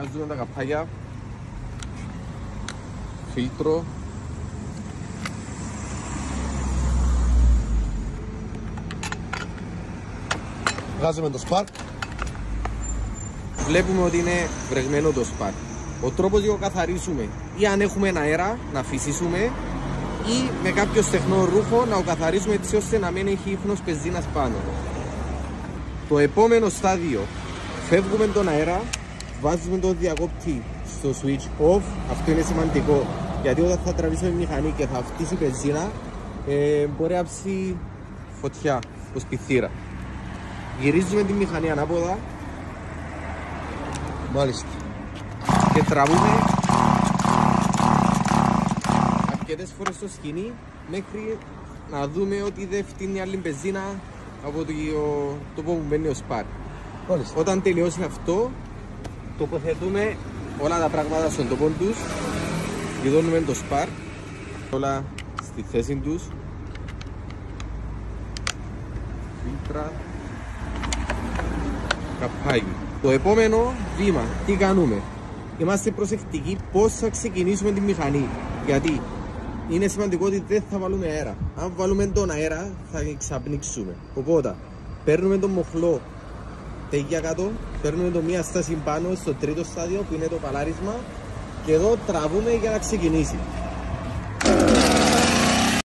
Βγάζουμε τα καπάκια, φίλτρο, βγάζουμε το spark. Βλέπουμε ότι είναι βρεγμένο το spark. Ο τρόπος για να καθαρίσουμε ή αν έχουμε αέρα να φυσήσουμε ή με κάποιο στεγνό ρούχο να το καθαρίσουμε έτσι ώστε να μην έχει ίχνος πεζίνας πάνω. Το επόμενο στάδιο, φεύγουμε τον αέρα, βάζουμε το διακόπτη στο switch off. Αυτό είναι σημαντικό γιατί όταν θα τραβήσουμε τη μηχανή και θα φτύσει πεζίνα μπορεί να ψήσει φωτιά στο σπιθήρα. Γυρίζουμε τη μηχανή ανάποδα. Μάλιστα. Και τραβούμε αρκετές φορές στο σκηνή μέχρι να δούμε ότι δεν φτύνει άλλη μπενζίνα από το που μπαίνει ο spark. Μάλιστα. Όταν τελειώσει αυτό, τοποθετούμε όλα τα πράγματα στον τόπο τους, γιδώνουμε το spark όλα στη θέση τους, φίλτρα, καπάκι. Το επόμενο βήμα, τι κάνουμε? Είμαστε προσεκτικοί πώς θα ξεκινήσουμε τη μηχανή. Γιατί είναι σημαντικό ότι δεν θα βάλουμε αέρα. Αν βάλουμε τον αέρα θα εξαπνίξουμε. Οπότε παίρνουμε τον μοχλό τέγια κάτω, παίρνουμε το μία στάση πάνω στο τρίτο στάδιο που είναι το παλάρισμα και εδώ τραβούμε για να ξεκινήσει.